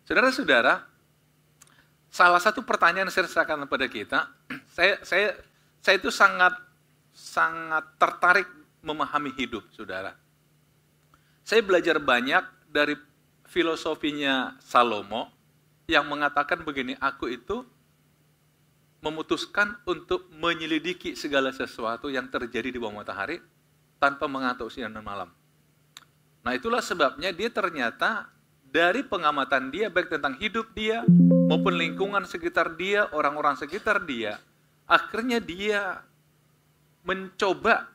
Saudara-saudara, salah satu pertanyaan yang saya rasakan pada kita, saya itu sangat tertarik memahami hidup, saudara. Saya belajar banyak dari filosofinya Salomo yang mengatakan begini, aku itu memutuskan untuk menyelidiki segala sesuatu yang terjadi di bawah matahari tanpa mengatur siang dan malam. Nah, itulah sebabnya dia ternyata dari pengamatan dia baik tentang hidup dia maupun lingkungan sekitar dia, orang-orang sekitar dia, akhirnya dia mencoba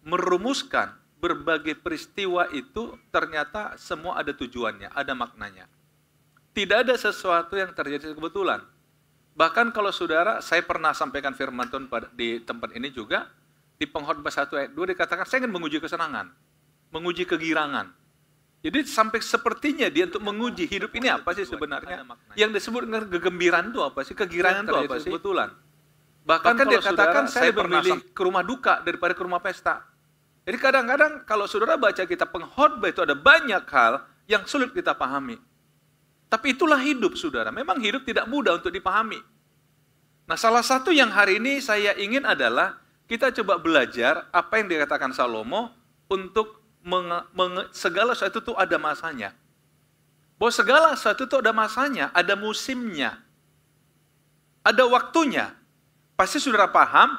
merumuskan berbagai peristiwa itu ternyata semua ada tujuannya, ada maknanya. Tidak ada sesuatu yang terjadi kebetulan. Bahkan kalau saudara, saya pernah sampaikan firman Tuhan di tempat ini juga, di Pengkhotbah 1 ayat 2 dikatakan, saya ingin menguji kesenangan, menguji kegirangan. Jadi sampai sepertinya dia untuk menguji hidup ini apa sih sebenarnya. Yang disebut dengan kegembiraan itu apa sih, kegirangan itu apa sih? Kebetulan. Bahkan dia katakan, saya memilih ke rumah duka daripada ke rumah pesta. Jadi kadang-kadang kalau saudara baca kitab Pengkhotbah itu ada banyak hal yang sulit kita pahami. Tapi itulah hidup, saudara. Memang hidup tidak mudah untuk dipahami. Nah, salah satu yang hari ini saya ingin adalah kita coba belajar apa yang dikatakan Salomo untuk segala sesuatu itu ada masanya. Bahwa segala sesuatu itu ada masanya, ada musimnya, ada waktunya. Pasti saudara paham,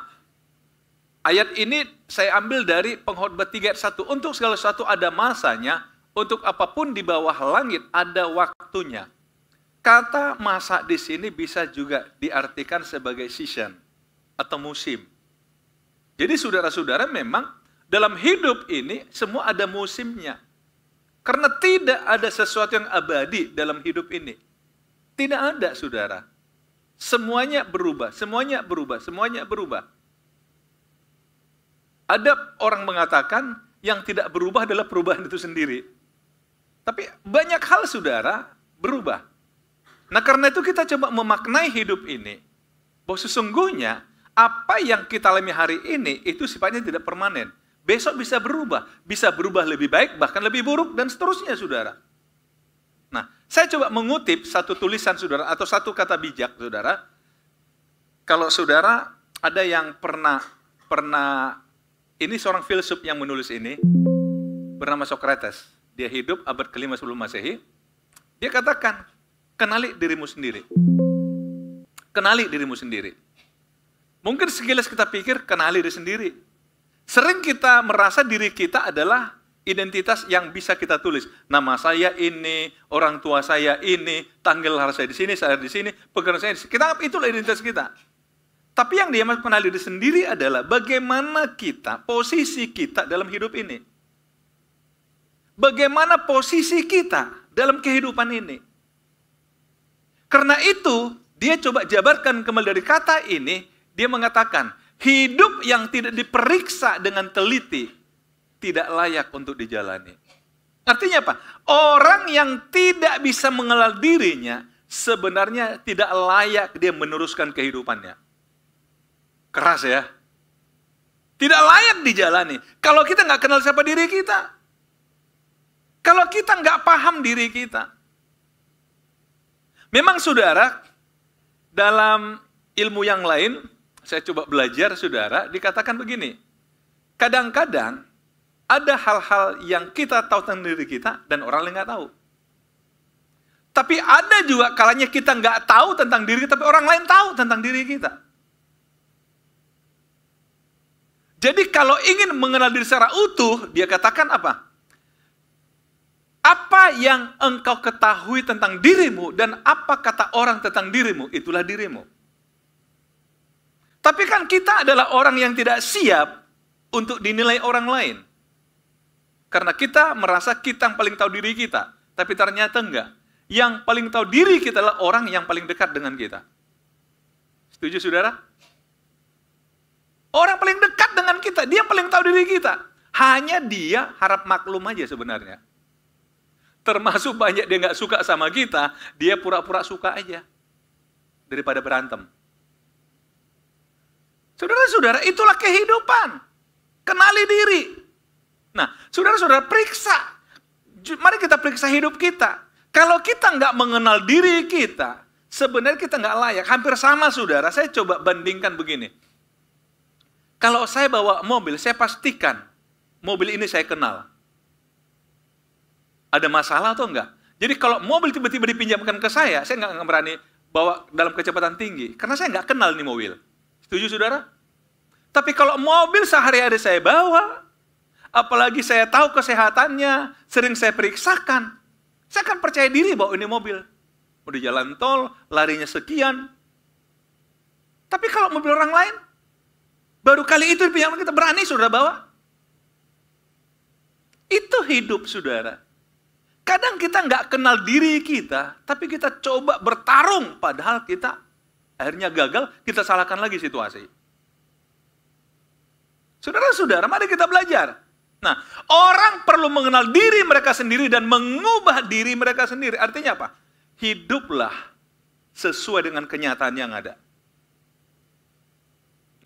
ayat ini saya ambil dari Pengkhotbah 3 ayat 1. Untuk segala sesuatu ada masanya, untuk apapun di bawah langit ada waktunya. Kata masa di sini bisa juga diartikan sebagai season atau musim. Jadi saudara-saudara memang dalam hidup ini semua ada musimnya. Karena tidak ada sesuatu yang abadi dalam hidup ini. Tidak ada, saudara. Semuanya berubah, semuanya berubah, semuanya berubah. Ada orang mengatakan yang tidak berubah adalah perubahan itu sendiri. Tapi banyak hal, saudara, berubah. Nah, karena itu kita coba memaknai hidup ini. Bahwa sesungguhnya apa yang kita alami hari ini itu sifatnya tidak permanen. Besok bisa berubah lebih baik, bahkan lebih buruk, dan seterusnya, saudara. Nah, saya coba mengutip satu tulisan, saudara, atau satu kata bijak, saudara. Kalau saudara ada yang pernah ini seorang filsuf yang menulis ini, bernama Socrates. Dia hidup abad ke-5 sebelum Masehi. Dia katakan, kenali dirimu sendiri. Kenali dirimu sendiri. Mungkin sekilas kita pikir, kenali diri sendiri. Sering kita merasa diri kita adalah identitas yang bisa kita tulis. Nama saya ini, orang tua saya ini, tanggal lahir saya di sini, saya di sini, pekerjaan saya di sini. Itulah identitas kita. Tapi yang dia kenali diri sendiri adalah bagaimana kita, posisi kita dalam hidup ini. Bagaimana posisi kita dalam kehidupan ini. Karena itu, dia coba jabarkan kembali dari kata ini, dia mengatakan, hidup yang tidak diperiksa dengan teliti, tidak layak untuk dijalani. Artinya apa? Orang yang tidak bisa mengenal dirinya, sebenarnya tidak layak dia meneruskan kehidupannya. Keras ya? Tidak layak dijalani. Kalau kita nggak kenal siapa diri kita. Kalau kita nggak paham diri kita. Memang saudara, dalam ilmu yang lain, saya coba belajar saudara, dikatakan begini. Kadang-kadang ada hal-hal yang kita tahu tentang diri kita dan orang lain nggak tahu. Tapi ada juga kalanya kita nggak tahu tentang diri kita, tapi orang lain tahu tentang diri kita. Jadi kalau ingin mengenal diri secara utuh, dia katakan apa? Apa yang engkau ketahui tentang dirimu dan apa kata orang tentang dirimu, itulah dirimu. Tapi kan kita adalah orang yang tidak siap untuk dinilai orang lain. Karena kita merasa kita yang paling tahu diri kita. Tapi ternyata enggak. Yang paling tahu diri kita adalah orang yang paling dekat dengan kita. Setuju saudara? Orang paling dekat dengan kita, dia paling tahu diri kita. Hanya dia harap maklum aja sebenarnya. Termasuk banyak dia nggak suka sama kita, dia pura-pura suka aja. Daripada berantem. Saudara-saudara, itulah kehidupan. Kenali diri. Nah, saudara-saudara periksa. Mari kita periksa hidup kita. Kalau kita nggak mengenal diri kita, sebenarnya kita nggak layak. Hampir sama, saudara. Saya coba bandingkan begini. Kalau saya bawa mobil, saya pastikan mobil ini saya kenal. Ada masalah atau enggak? Jadi kalau mobil tiba-tiba dipinjamkan ke saya nggak berani bawa dalam kecepatan tinggi. Karena saya nggak kenal nih mobil. Setuju, saudara? Tapi kalau mobil sehari-hari saya bawa, apalagi saya tahu kesehatannya, sering saya periksakan, saya akan percaya diri bahwa ini mobil. Mau di jalan tol, larinya sekian. Tapi kalau mobil orang lain, baru kali itu dipinjamkan, kita berani saudara bawa. Itu hidup, saudara. Kadang kita nggak kenal diri kita, tapi kita coba bertarung, padahal kita akhirnya gagal, kita salahkan lagi situasi. Saudara-saudara, mari kita belajar. Nah, orang perlu mengenal diri mereka sendiri dan mengubah diri mereka sendiri. Artinya apa? Hiduplah sesuai dengan kenyataan yang ada.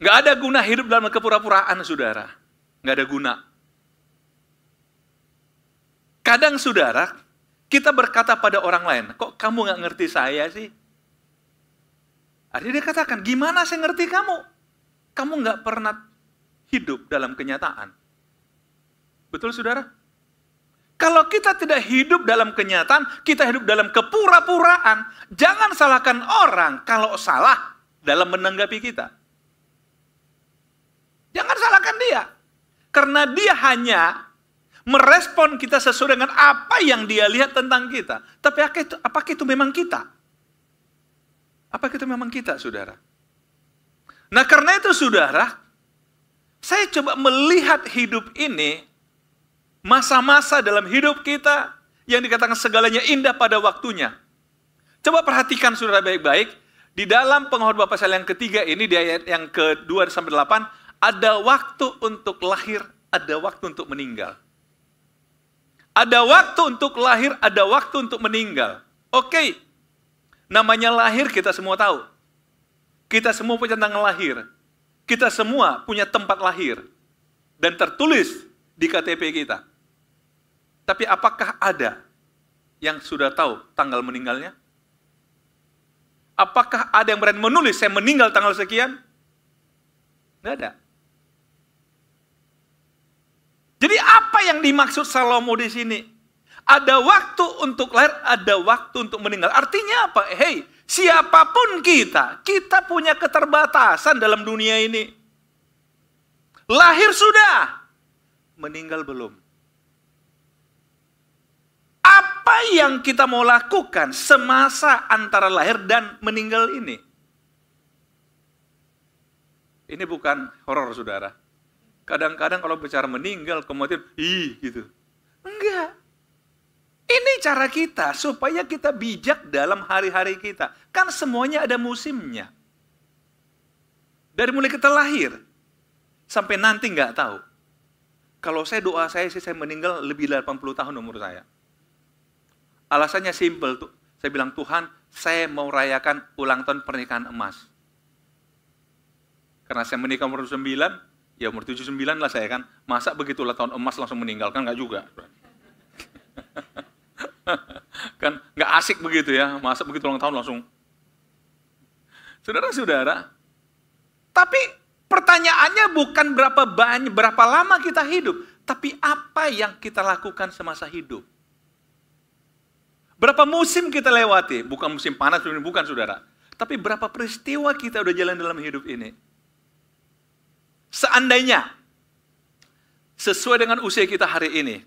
Nggak ada guna hidup dalam kepura-puraan, saudara. Nggak ada guna. Kadang, saudara, kita berkata pada orang lain, kok kamu nggak ngerti saya sih? Artinya dia katakan, gimana saya ngerti kamu? Kamu nggak pernah hidup dalam kenyataan. Betul, saudara? Kalau kita tidak hidup dalam kenyataan, kita hidup dalam kepura-puraan. Jangan salahkan orang kalau salah dalam menanggapi kita. Jangan salahkan dia. Karena dia hanya merespon kita sesuai dengan apa yang dia lihat tentang kita. Tapi apakah itu memang kita? Apakah itu memang kita, saudara? Nah, karena itu, saudara, saya coba melihat hidup ini, masa-masa dalam hidup kita yang dikatakan segalanya indah pada waktunya. Coba perhatikan, saudara, baik-baik. Di dalam Pengkhotbah pasal yang ketiga ini, di ayat yang ke-2-8, ada waktu untuk lahir, ada waktu untuk meninggal. Ada waktu untuk lahir, ada waktu untuk meninggal. Oke, namanya lahir kita semua tahu. Kita semua punya tanggal lahir. Kita semua punya tempat lahir. Dan tertulis di KTP kita. Tapi apakah ada yang sudah tahu tanggal meninggalnya? Apakah ada yang berani menulis, saya meninggal tanggal sekian? Nggak ada. Jadi apa yang dimaksud Salomo di sini? Ada waktu untuk lahir, ada waktu untuk meninggal. Artinya apa? Hei, siapapun kita punya keterbatasan dalam dunia ini. Lahir sudah, meninggal belum. Apa yang kita mau lakukan semasa antara lahir dan meninggal ini? Ini bukan horor, saudara. Kadang-kadang kalau bicara meninggal, kemudian, gitu. Enggak. Ini cara kita, supaya kita bijak dalam hari-hari kita. Kan semuanya ada musimnya. Dari mulai kita lahir, sampai nanti nggak tahu. Kalau doa saya sih, saya meninggal lebih dari 80 tahun umur saya. Alasannya simple, tuh. Saya bilang, Tuhan, saya mau rayakan ulang tahun pernikahan emas. Karena saya menikah umur 9, ya umur 79 lah saya kan. Masa begitu ulang tahun emas langsung meninggal? Kan nggak juga. Kan nggak asik begitu ya. Masa begitu ulang tahun langsung. Saudara-saudara, tapi pertanyaannya bukan berapa lama kita hidup, tapi apa yang kita lakukan semasa hidup. Berapa musim kita lewati, bukan musim panas, bukan, saudara. Tapi berapa peristiwa kita udah jalan dalam hidup ini. Seandainya, sesuai dengan usia kita hari ini,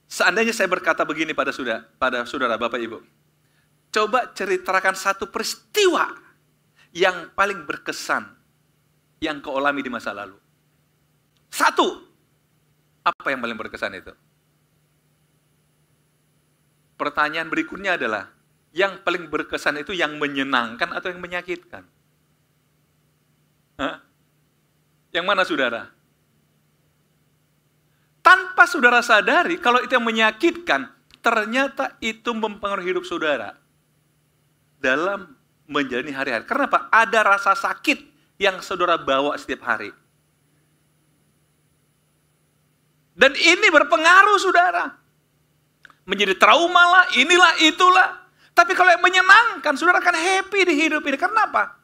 seandainya saya berkata begini pada saudara, Bapak Ibu, coba ceritakan satu peristiwa yang paling berkesan yang kau alami di masa lalu. Satu, apa yang paling berkesan itu? Pertanyaan berikutnya adalah, yang paling berkesan itu yang menyenangkan atau yang menyakitkan? Hah? Yang mana, saudara? Tanpa saudara sadari, kalau itu yang menyakitkan, ternyata itu mempengaruhi hidup saudara dalam menjalani hari-hari. Karena apa? Ada rasa sakit yang saudara bawa setiap hari. Dan ini berpengaruh, saudara. menjadi trauma lah, inilah, itulah. Tapi kalau yang menyenangkan, saudara akan happy di hidup ini. Karena apa?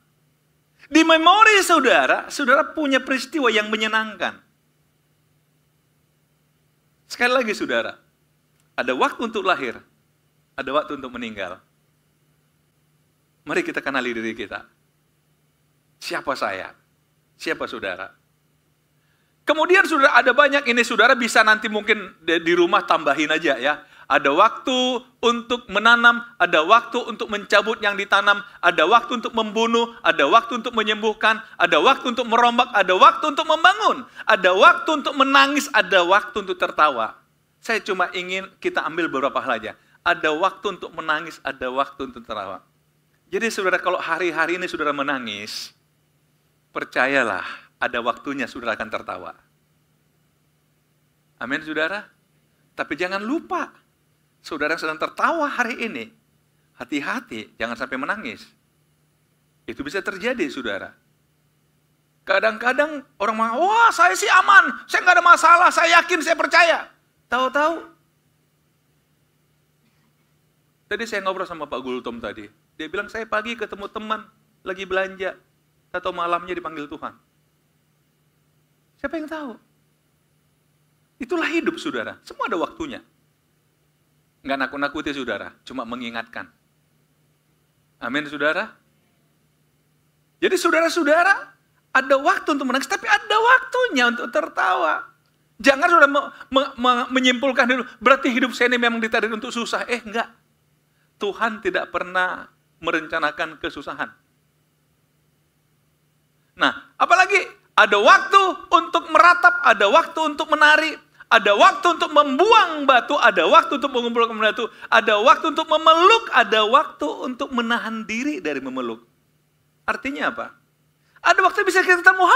Di memori saudara, saudara punya peristiwa yang menyenangkan. Sekali lagi saudara, ada waktu untuk lahir, ada waktu untuk meninggal. Mari kita kenali diri kita. Siapa saya? Siapa saudara? Kemudian saudara, ada banyak ini, saudara bisa nanti mungkin di rumah tambahin aja ya. Ada waktu untuk menanam, ada waktu untuk mencabut yang ditanam, ada waktu untuk membunuh, ada waktu untuk menyembuhkan, ada waktu untuk merombak, ada waktu untuk membangun, ada waktu untuk menangis, ada waktu untuk tertawa. Saya cuma ingin kita ambil beberapa hal aja. Ada waktu untuk menangis, ada waktu untuk tertawa. Jadi saudara, kalau hari-hari ini saudara menangis, percayalah, ada waktunya saudara akan tertawa. Amin saudara. Tapi jangan lupa, saudara sedang tertawa hari ini, hati-hati, jangan sampai menangis. Itu bisa terjadi saudara. Kadang-kadang orang mengatakan, wah saya sih aman, saya nggak ada masalah, saya yakin, saya percaya. Tahu-tahu, tadi saya ngobrol sama Pak Gultom tadi. Dia bilang, saya pagi ketemu teman, lagi belanja. Atau malamnya dipanggil Tuhan. Siapa yang tahu? Itulah hidup, saudara. Semua ada waktunya. Nggak nakut-nakuti, saudara. Cuma mengingatkan. Amin, saudara. Jadi, saudara-saudara, ada waktu untuk menangis, tapi ada waktunya untuk tertawa. Jangan saudara menyimpulkan dulu, berarti hidup saya ini memang ditakdirkan untuk susah. Enggak. Tuhan tidak pernah merencanakan kesusahan. Nah, apalagi ada waktu untuk meratap, ada waktu untuk menari, ada waktu untuk membuang batu, ada waktu untuk mengumpulkan batu, ada waktu untuk memeluk, ada waktu untuk menahan diri dari memeluk. Artinya apa? Ada waktu bisa kita ketemu,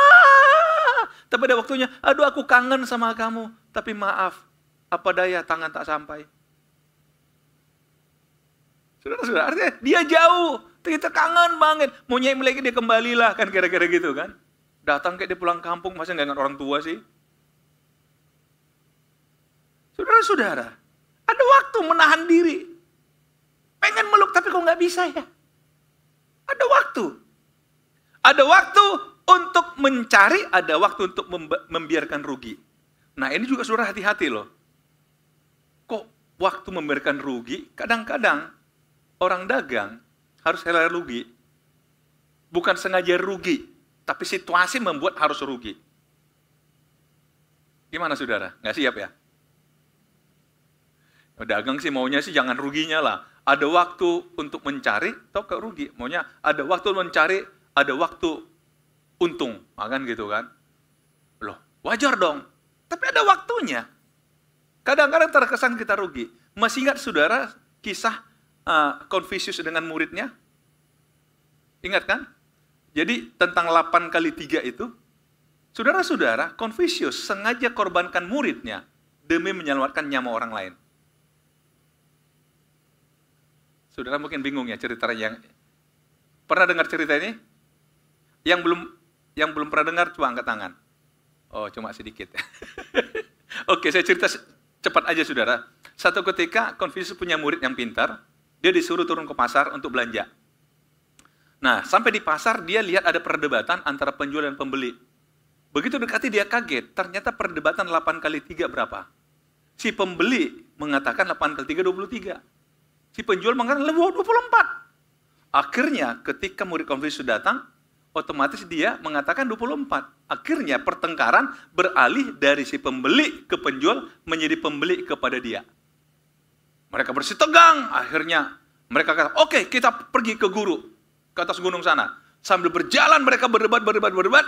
tapi ada waktunya, aduh aku kangen sama kamu, tapi maaf, apa daya tangan tak sampai. Saudara-saudara, artinya dia jauh, kita kangen banget, mau nyai lagi dia kembalilah, kan kira-kira gitu kan. Datang kayak dia pulang kampung, masa nggak ingat orang tua sih? Saudara-saudara, ada waktu menahan diri. Pengen meluk, tapi kok nggak bisa ya? Ada waktu. Ada waktu untuk mencari, ada waktu untuk membiarkan rugi. Nah ini juga saudara hati-hati loh. Kok waktu membiarkan rugi, kadang-kadang orang dagang harus rela rugi. Bukan sengaja rugi, tapi situasi membuat harus rugi. Gimana saudara? Nggak siap ya? Dagang sih maunya sih jangan ruginya lah. Ada waktu untuk mencari, atau ke rugi. Maunya ada waktu mencari, ada waktu untung. Kan gitu kan? Loh, wajar dong. Tapi ada waktunya. Kadang-kadang terkesan kita rugi. Masih ingat saudara kisah Confucius dengan muridnya? Ingat kan? Jadi tentang 8 kali 3 itu, saudara-saudara, Confucius sengaja korbankan muridnya demi menyelamatkan nyawa orang lain. Saudara mungkin bingung ya cerita yang pernah dengar cerita ini? Yang belum pernah dengar coba angkat tangan. Oh, cuma sedikit. Oke, saya cerita cepat aja saudara. Satu ketika Confucius punya murid yang pintar, dia disuruh turun ke pasar untuk belanja. Nah, sampai di pasar dia lihat ada perdebatan antara penjual dan pembeli. Begitu dekati dia kaget, ternyata perdebatan 8 kali 3 berapa? Si pembeli mengatakan 8 kali 3, 23. Si penjual mengatakan 24. Akhirnya ketika murid Confucius datang, otomatis dia mengatakan 24. Akhirnya pertengkaran beralih dari si pembeli ke penjual menjadi pembeli kepada dia. Mereka bersih tegang, akhirnya mereka kata, oke, kita pergi ke guru, ke atas gunung sana. Sambil berjalan mereka berdebat.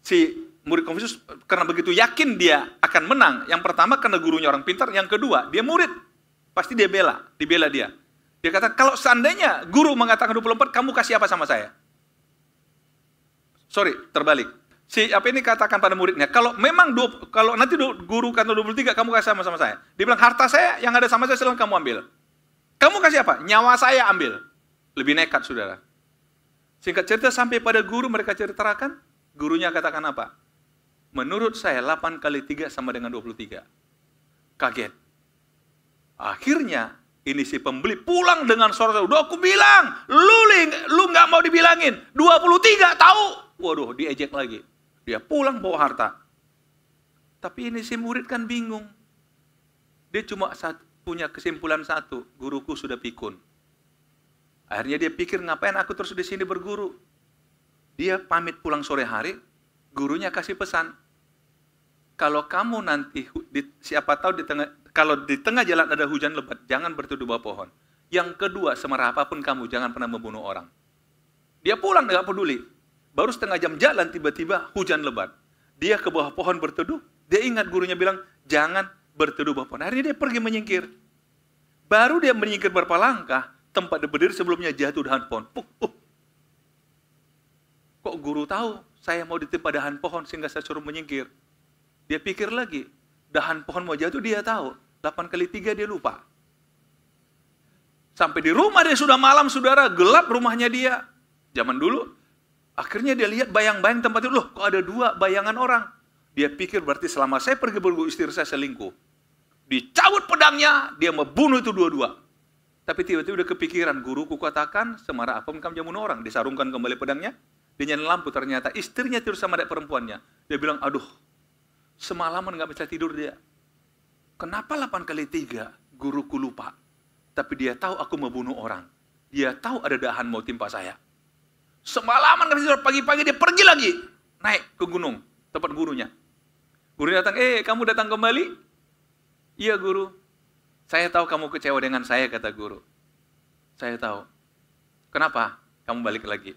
Si murid Confucius karena begitu yakin dia akan menang. Yang pertama karena gurunya orang pintar, yang kedua dia murid. Pasti dia dibela dia. Dia kata, kalau seandainya guru mengatakan 24, kamu kasih apa sama saya? Sorry, terbalik. Si apa ini katakan pada muridnya, kalau nanti guru kata 23, kamu kasih sama saya. Dia bilang, harta saya yang ada sama saya silahkan kamu ambil. Kamu kasih apa? Nyawa saya ambil. Lebih nekat, saudara. Singkat cerita sampai pada guru mereka ceritakan, gurunya katakan apa? Menurut saya 8 kali 3 sama dengan 23. Kaget. Akhirnya ini si pembeli pulang dengan suara, udah aku bilang, lu nggak mau dibilangin, 23 tahu. Waduh, diejek lagi. Dia pulang bawa harta. Tapi ini si murid kan bingung. Dia cuma punya kesimpulan satu, guruku sudah pikun. Akhirnya dia pikir, ngapain aku terus di sini berguru? Dia pamit pulang sore hari, gurunya kasih pesan. Kalau kamu nanti, siapa tahu kalau di tengah jalan ada hujan lebat, jangan berteduh bawah pohon. Yang kedua, semarah apapun kamu, jangan pernah membunuh orang. Dia pulang, nggak peduli. Baru setengah jam jalan, tiba-tiba hujan lebat. Dia ke bawah pohon berteduh, dia ingat gurunya bilang, jangan berteduh bawah pohon. Akhirnya dia pergi menyingkir. Baru dia menyingkir beberapa langkah, tempat dia berdiri sebelumnya jatuh dahan pohon. Kok guru tahu saya mau ditimpa dahan pohon sehingga saya suruh menyingkir? Dia pikir lagi, dahan pohon mau jatuh dia tahu. 8 kali 3 dia lupa. Sampai di rumah dia sudah malam, saudara, gelap rumahnya dia. Zaman dulu, akhirnya dia lihat bayang-bayang tempat itu, loh kok ada 2 bayangan orang. Dia pikir berarti selama saya pergi berguru istri saya selingkuh. Dicabut pedangnya, dia membunuh itu 2-2. Tapi tiba-tiba udah kepikiran, guruku katakan, semarah apapun kamu jangan bunuh orang. Disarungkan kembali pedangnya, dia nyalain lampu, ternyata istrinya tidur sama adik perempuannya. Dia bilang, aduh, semalaman gak bisa tidur dia. Kenapa 8 kali 3 guruku lupa? Tapi dia tahu aku membunuh orang. Dia tahu ada dahan mau timpa saya. Semalaman gak bisa tidur, pagi-pagi dia pergi lagi. Naik ke gunung, tempat gurunya. Gurunya datang, kamu datang kembali? Iya guru. Saya tahu kamu kecewa dengan saya, kata guru. Saya tahu. Kenapa? Kamu balik lagi.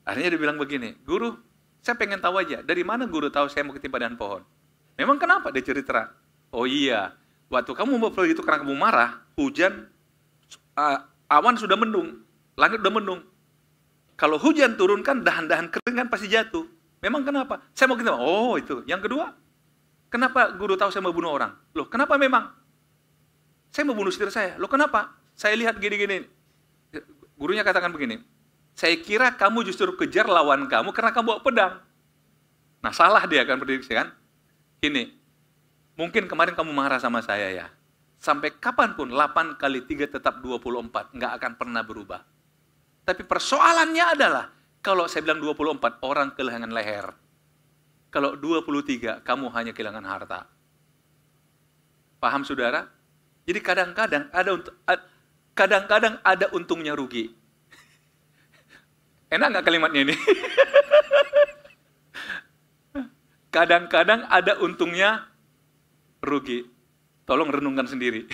Akhirnya dia bilang begini, guru, saya pengen tahu aja, dari mana guru tahu saya mau ketimpa dahan pohon? Memang kenapa? Dia cerita. Oh iya, waktu kamu mau pergi itu karena kamu marah, hujan, awan sudah mendung, langit sudah mendung. Kalau hujan turun kan dahan-dahan kering kan pasti jatuh. Memang kenapa? Saya mau ketimpa. Oh itu. Yang kedua, kenapa guru tahu saya mau bunuh orang? Loh kenapa memang? Saya mau bunuh istri saya. Loh kenapa? Saya lihat gini-gini. Gurunya katakan begini, saya kira kamu justru kejar lawan kamu karena kamu bawa pedang. Nah salah dia kan prediksi kan. Gini, mungkin kemarin kamu marah sama saya ya. Sampai kapanpun 8 kali 3 tetap 24. Nggak akan pernah berubah. Tapi persoalannya adalah, kalau saya bilang 24, orang kehilangan leher. Kalau 23, kamu hanya kehilangan harta. Paham saudara? Jadi kadang-kadang ada untungnya rugi. Enak nggak kalimatnya ini? Kadang-kadang ada untungnya rugi. Tolong renungkan sendiri.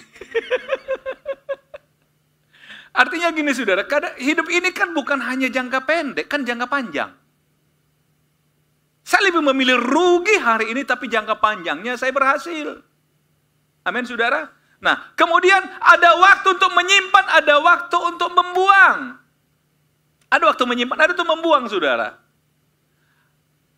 Artinya gini saudara, hidup ini kan bukan hanya jangka pendek, kan jangka panjang. Saya lebih memilih rugi hari ini, tapi jangka panjangnya saya berhasil. Amin saudara. Nah, kemudian ada waktu untuk menyimpan, ada waktu untuk membuang. Ada waktu menyimpan, ada waktu membuang, saudara.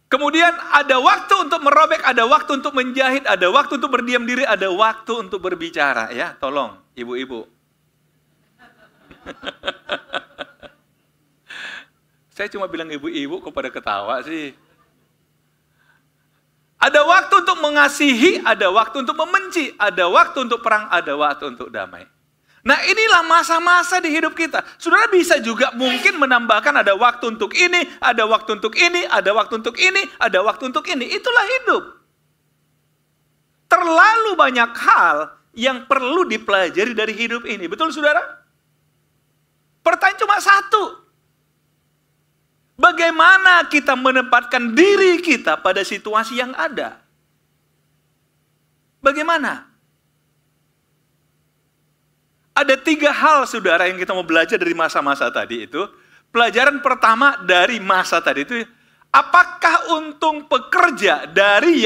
Kemudian ada waktu untuk merobek, ada waktu untuk menjahit, ada waktu untuk berdiam diri, ada waktu untuk berbicara. Ya, tolong, ibu-ibu. Saya cuma bilang ibu-ibu kok pada ketawa sih. Ada waktu untuk mengasihi, ada waktu untuk membenci, ada waktu untuk perang, ada waktu untuk damai. Nah inilah masa-masa di hidup kita. Saudara bisa juga mungkin menambahkan ada waktu untuk ini, ada waktu untuk ini, ada waktu untuk ini, ada waktu untuk ini. Itulah hidup. Terlalu banyak hal yang perlu dipelajari dari hidup ini. Betul saudara? Pertanyaan cuma satu. Bagaimana kita menempatkan diri kita pada situasi yang ada? Bagaimana? Ada 3 hal saudara yang kita mau belajar dari masa-masa tadi itu. Pelajaran pertama dari masa tadi itu, apakah untung pekerja dari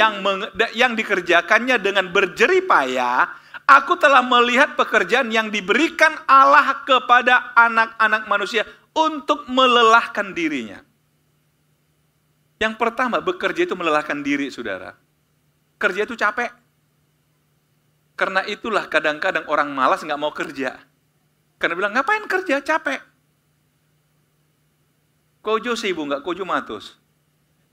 yang dikerjakannya dengan berjerih payah? Aku telah melihat pekerjaan yang diberikan Allah kepada anak-anak manusia untuk melelahkan dirinya. Yang pertama, bekerja itu melelahkan diri, saudara. Kerja itu capek. Karena itulah kadang-kadang orang malas nggak mau kerja. Karena bilang, ngapain kerja? Capek. Kojo sibuk, nggak kojo matus.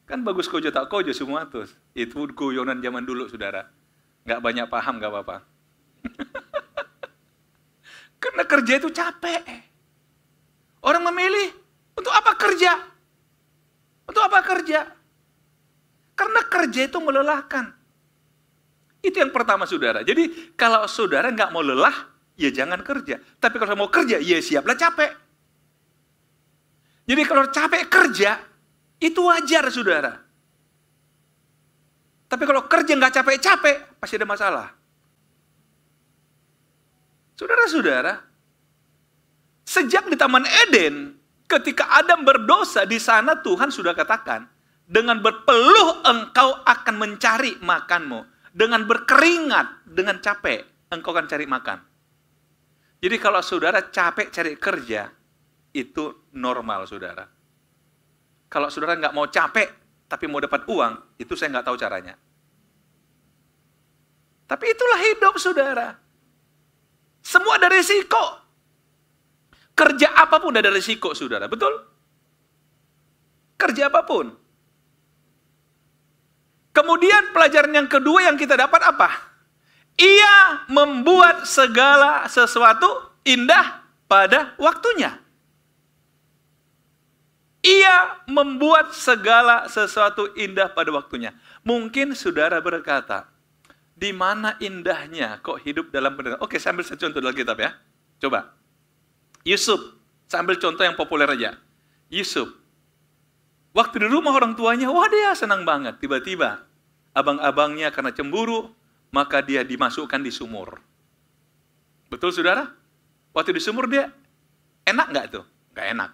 Kan bagus kojo tak kojo semua matus. Itu guyonan zaman dulu, saudara. Nggak banyak paham, nggak apa-apa. Karena kerja itu capek. Orang memilih, untuk apa kerja? Untuk apa kerja? Karena kerja itu melelahkan. Itu yang pertama, saudara. Jadi kalau saudara nggak mau lelah, ya jangan kerja. Tapi kalau mau kerja, ya siaplah capek. Jadi kalau capek kerja, itu wajar, saudara. Tapi kalau kerja nggak capek-capek, pasti ada masalah. Saudara-saudara, sejak di Taman Eden, ketika Adam berdosa, di sana Tuhan sudah katakan, dengan berpeluh engkau akan mencari makanmu. Dengan berkeringat, dengan capek, engkau akan cari makan. Jadi kalau saudara capek cari kerja, itu normal, saudara. Kalau saudara nggak mau capek, tapi mau dapat uang, itu saya nggak tahu caranya. Tapi itulah hidup, saudara. Semua ada risiko. Kerja apapun ada risiko, saudara. Betul? Kerja apapun. Kemudian pelajaran yang kedua yang kita dapat apa? Ia membuat segala sesuatu indah pada waktunya. Ia membuat segala sesuatu indah pada waktunya. Mungkin saudara berkata, di mana indahnya kok hidup dalam penderitaan? Oke, saya ambil satu contoh dalam kitab ya. Coba. Yusuf, saya ambil contoh yang populer aja. Yusuf. Waktu di rumah orang tuanya, wah dia senang banget. Tiba-tiba, abang-abangnya karena cemburu, maka dia dimasukkan di sumur. Betul, saudara? Waktu di sumur dia, enak nggak tuh? Nggak enak.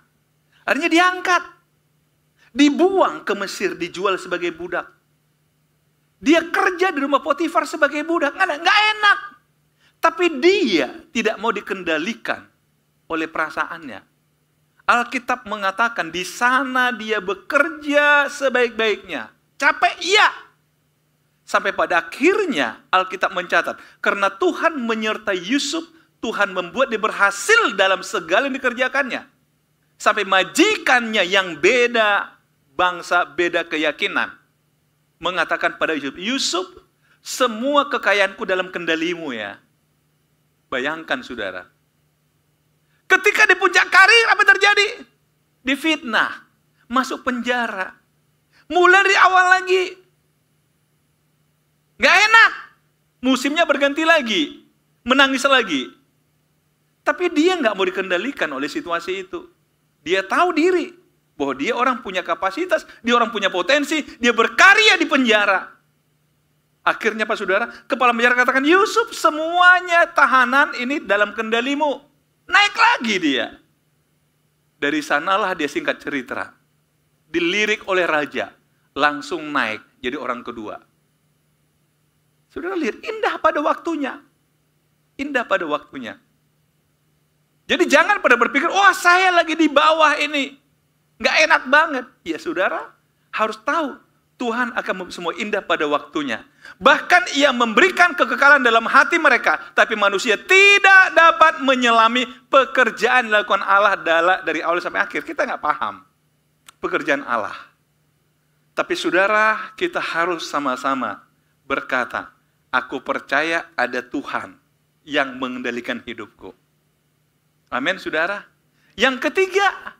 Akhirnya diangkat. Dibuang ke Mesir, dijual sebagai budak. Dia kerja di rumah Potifar sebagai budak. Nggak enak. Tapi dia tidak mau dikendalikan oleh perasaannya. Alkitab mengatakan di sana dia bekerja sebaik-baiknya. Capek, iya. Sampai pada akhirnya Alkitab mencatat, karena Tuhan menyertai Yusuf, Tuhan membuat dia berhasil dalam segala yang dikerjakannya. Sampai majikannya yang beda bangsa, beda keyakinan, mengatakan pada Yusuf, Yusuf, semua kekayaanku dalam kendalimu ya. Bayangkan, saudara. Ketika di puncak karir, apa terjadi? Difitnah, masuk penjara. Mulai dari awal lagi. Nggak enak. Musimnya berganti lagi. Menangis lagi. Tapi dia nggak mau dikendalikan oleh situasi itu. Dia tahu diri. Bahwa dia orang punya kapasitas, dia orang punya potensi, dia berkarya di penjara. Akhirnya Pak Saudara, kepala penjara katakan, Yusuf, semuanya tahanan ini dalam kendalimu. Naik lagi dia. Dari sanalah dia, singkat cerita, dilirik oleh raja, langsung naik jadi orang kedua. Saudara lihat, indah pada waktunya. Indah pada waktunya. Jadi jangan pada berpikir, wah saya lagi di bawah ini. Nggak enak banget. Ya saudara, harus tahu Tuhan akan semua indah pada waktunya. Bahkan ia memberikan kekekalan dalam hati mereka. Tapi manusia tidak dapat menyelami pekerjaan dilakukan Allah dari awal sampai akhir. Kita nggak paham pekerjaan Allah. Tapi saudara, kita harus sama-sama berkata, aku percaya ada Tuhan yang mengendalikan hidupku. Amin, saudara. Yang ketiga,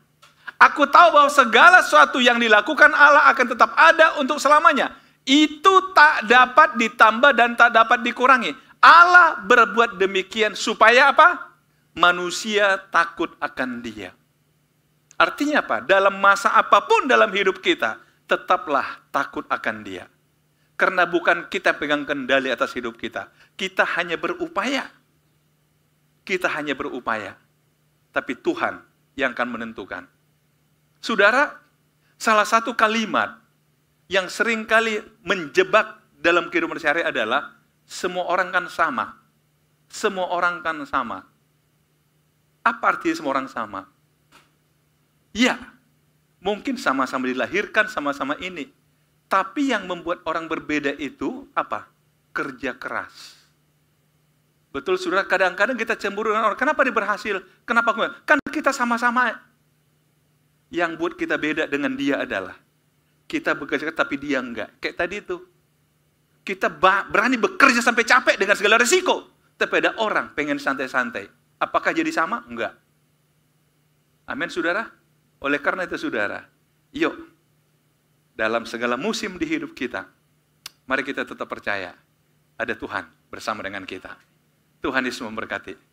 aku tahu bahwa segala sesuatu yang dilakukan Allah akan tetap ada untuk selamanya. Itu tak dapat ditambah dan tak dapat dikurangi. Allah berbuat demikian supaya apa? Manusia takut akan Dia. Artinya apa? Dalam masa apapun dalam hidup kita, tetaplah takut akan Dia. Karena bukan kita pegang kendali atas hidup kita. Kita hanya berupaya. Kita hanya berupaya. Tapi Tuhan yang akan menentukan. Saudara, salah satu kalimat yang seringkali menjebak dalam kehidupan sehari adalah semua orang kan sama. Semua orang kan sama. Apa artinya semua orang sama? Ya, mungkin sama-sama dilahirkan, sama-sama ini. Tapi yang membuat orang berbeda itu apa? Kerja keras. Betul, saudara, kadang-kadang kita cemburu dengan orang. Kenapa dia berhasil? Kenapa aku? Kan kita sama-sama. Yang buat kita beda dengan dia adalah kita bekerja tapi dia enggak. Kayak tadi itu. Kita berani bekerja sampai capek dengan segala risiko. Tapi ada orang pengen santai-santai. Apakah jadi sama? Enggak. Amin, saudara? Oleh karena itu, saudara, yuk, dalam segala musim di hidup kita, mari kita tetap percaya, ada Tuhan bersama dengan kita. Tuhan Yesus memberkati.